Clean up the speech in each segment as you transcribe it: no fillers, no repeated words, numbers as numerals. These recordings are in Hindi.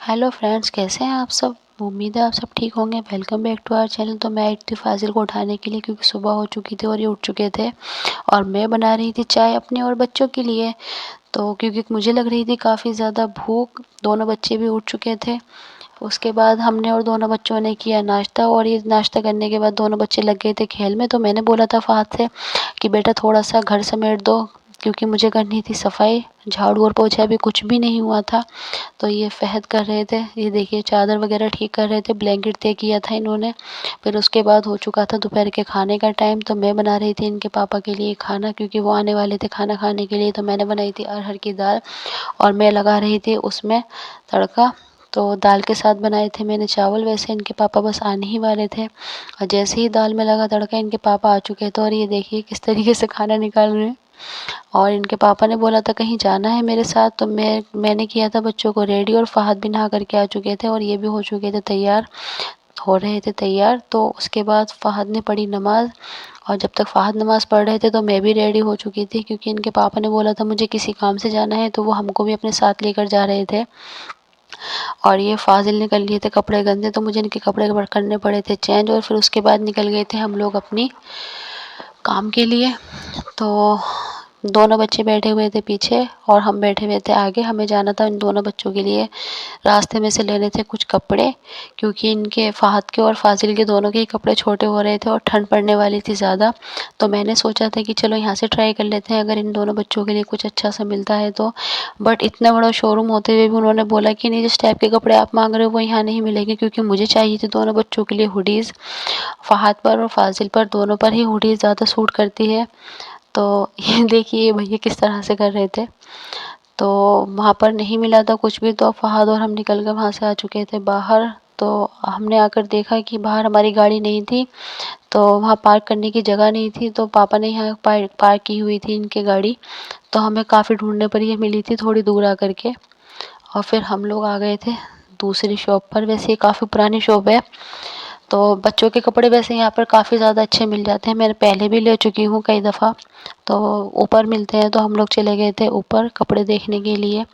हेलो फ्रेंड्स, कैसे हैं आप सब। उम्मीद है आप सब ठीक होंगे। Welcome back to our channel. तो मैं आई थी फाजिल को उठाने के लिए क्योंकि सुबह हो चुकी थी और ये उठ चुके थे और मैं बना रही थी चाय अपने और बच्चों के लिए। तो क्योंकि मुझे लग रही थी काफ़ी ज़्यादा भूख, दोनों बच्चे भी उठ चुके थे। उसके बाद हमने और दोनों बच्चों ने किया नाश्ता और ये नाश्ता करने के बाद दोनों बच्चे लग गए थे खेल में। तो मैंने बोला था फ़हद से कि बेटा थोड़ा सा घर समेट दो, क्योंकि मुझे करनी थी सफाई। झाड़ू और पोछा अभी कुछ भी नहीं हुआ था। तो ये फ़हद कर रहे थे, ये देखिए चादर वगैरह ठीक कर रहे थे, ब्लैंकेट तय किया था इन्होंने। फिर उसके बाद हो चुका था दोपहर के खाने का टाइम। तो मैं बना रही थी इनके पापा के लिए खाना, क्योंकि वो आने वाले थे खाना खाने के लिए। तो मैंने बनाई थी अरहर की दाल और मैं लगा रही थी उसमें तड़का। तो दाल के साथ बनाए थे मैंने चावल। वैसे इनके पापा बस आने ही वाले थे और जैसे ही दाल में लगा तड़का इनके पापा आ चुके थे और ये देखिए किस तरीके से खाना निकाल रहे हैं। और इनके पापा ने बोला था कहीं जाना है मेरे साथ, तो मैंने किया था बच्चों को रेडी और फ़हद भी नहा करके आ चुके थे और ये भी हो चुके थे तैयार, हो रहे थे तैयार। तो उसके बाद फ़हद ने पढ़ी नमाज़ और जब तक फ़हद नमाज़ पढ़ रहे थे तो मैं भी रेडी हो चुकी थी, क्योंकि इनके पापा ने बोला था मुझे किसी काम से जाना है, तो वो हमको भी अपने साथ लेकर जा रहे थे। और ये फ़ाज़िल ने कर लिए थे कपड़े गंदे, तो मुझे इनके कपड़े करने पड़े थे चेंज और फिर उसके बाद निकल गए थे हम लोग अपनी काम के लिए। तो दोनों बच्चे बैठे हुए थे पीछे और हम बैठे हुए थे आगे। हमें जाना था इन दोनों बच्चों के लिए, रास्ते में से लेने थे कुछ कपड़े, क्योंकि इनके फ़हद के और फ़ाज़िल के दोनों के ही कपड़े छोटे हो रहे थे और ठंड पड़ने वाली थी ज़्यादा। तो मैंने सोचा था कि चलो यहाँ से ट्राई कर लेते हैं अगर इन दोनों बच्चों के लिए कुछ अच्छा सा मिलता है तो। बट इतना बड़ा शोरूम होते हुए भी उन्होंने बोला कि नहीं, जिस टाइप के कपड़े आप मांग रहे हो वो यहाँ नहीं मिलेंगे, क्योंकि मुझे चाहिए थी दोनों बच्चों के लिए हुडीज़। फ़हद पर और फ़ाज़िल पर दोनों पर ही हुडीज़ ज़्यादा सूट करती है। तो ये देखिए भैया किस तरह से कर रहे थे। तो वहाँ पर नहीं मिला था कुछ भी, तो फ़हद और हम निकल कर वहाँ से आ चुके थे बाहर। तो हमने आकर देखा कि बाहर हमारी गाड़ी नहीं थी, तो वहाँ पार्क करने की जगह नहीं थी। तो पापा ने यहाँ पार्क की हुई थी इनकी गाड़ी। तो हमें काफ़ी ढूंढने पर ये मिली थी थोड़ी दूर आकर के। और फिर हम लोग आ गए थे दूसरी शॉप पर। वैसे ये काफ़ी पुरानी शॉप है। तो बच्चों के कपड़े वैसे यहाँ पर काफ़ी ज़्यादा अच्छे मिल जाते हैं, मैंने पहले भी ले चुकी हूँ कई दफ़ा। तो ऊपर मिलते हैं तो हम लोग चले गए थे ऊपर कपड़े देखने के लिए।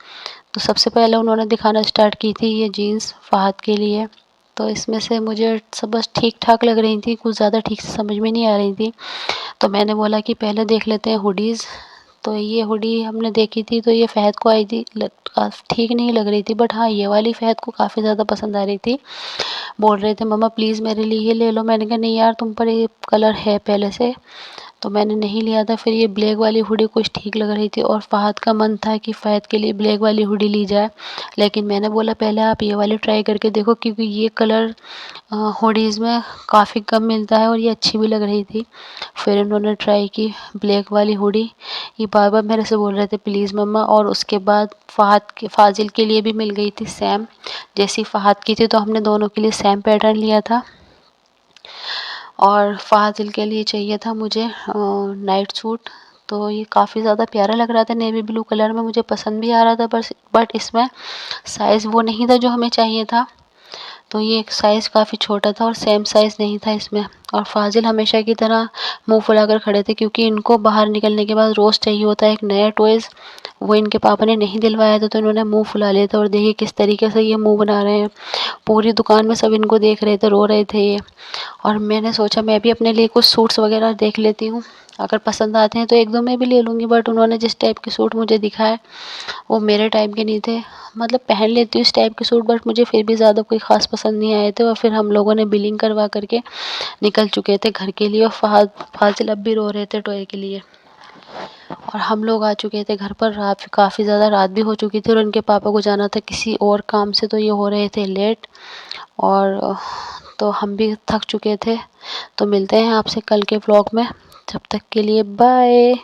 तो सबसे पहले उन्होंने दिखाना स्टार्ट की थी ये जीन्स फ़हद के लिए। तो इसमें से मुझे सब बस ठीक-ठाक लग रही थी, कुछ ज़्यादा ठीक से समझ में नहीं आ रही थी। तो मैंने बोला कि पहले देख लेते हैं हुडीज़। तो ये हुडी हमने देखी थी, तो ये फ़हद को आई थी, ठीक नहीं लग रही थी, बट हाँ ये वाली फ़हद को काफ़ी ज़्यादा पसंद आ रही थी। बोल रहे थे मम्मा प्लीज़ मेरे लिए ये ले लो। मैंने कहा नहीं यार, तुम पर ये कलर है पहले से, तो मैंने नहीं लिया था। फिर ये ब्लैक वाली हुडी कुछ ठीक लग रही थी और फ़हद का मन था कि फ़हद के लिए ब्लैक वाली हुडी ली जाए, लेकिन मैंने बोला पहले आप ये वाली ट्राई करके देखो, क्योंकि ये कलर हुडीज़ में काफ़ी कम मिलता है और ये अच्छी भी लग रही थी। फिर इन्होंने ट्राई की ब्लैक वाली हुडी। ये बार-बार मेरे से बोल रहे थे प्लीज़ मम्मा। और उसके बाद फ़ाज़िल के लिए भी मिल गई थी सेम जैसी फ़हद की थी, तो हमने दोनों के लिए सेम पैटर्न लिया था। और फ़ाज़िल के लिए चाहिए था मुझे नाइट सूट। तो ये काफ़ी ज़्यादा प्यारा लग रहा था, नेवी ब्लू कलर में, मुझे पसंद भी आ रहा था, बट इसमें साइज़ वो नहीं था जो हमें चाहिए था। तो ये एक साइज़ काफ़ी छोटा था और सेम साइज़ नहीं था इसमें। और फ़ाज़िल हमेशा की तरह मुँह फुलाकर खड़े थे, क्योंकि इनको बाहर निकलने के बाद रोज़ चाहिए होता है एक नया टॉयज़। वो इनके पापा ने नहीं दिलवाया था, तो इन्होंने मुँह फुला लिया था और देखिए किस तरीके से ये मुँह बना रहे हैं। पूरी दुकान में सब इनको देख रहे थे, रो रहे थे ये। और मैंने सोचा मैं भी अपने लिए कुछ सूट्स वगैरह देख लेती हूँ, अगर पसंद आते हैं तो 1-2 मैं भी ले लूँगी। बट उन्होंने जिस टाइप के सूट मुझे दिखाए वो मेरे टाइप के नहीं थे। मतलब पहन लेती हूँ इस टाइप के सूट, बट मुझे फिर भी ज़्यादा कोई ख़ास पसंद नहीं आए थे। और फिर हम लोगों ने बिलिंग करवा कर के निकल चुके थे घर के लिए और फ़ाज़िल अब भी रो रहे थे टॉय के लिए। और हम लोग आ चुके थे घर पर। रात काफ़ी ज़्यादा रात भी हो चुकी थी और उनके पापा को जाना था किसी और काम से, तो ये हो रहे थे लेट। और तो हम भी थक चुके थे। तो मिलते हैं आपसे कल के व्लॉग में, तब तक के लिए बाय।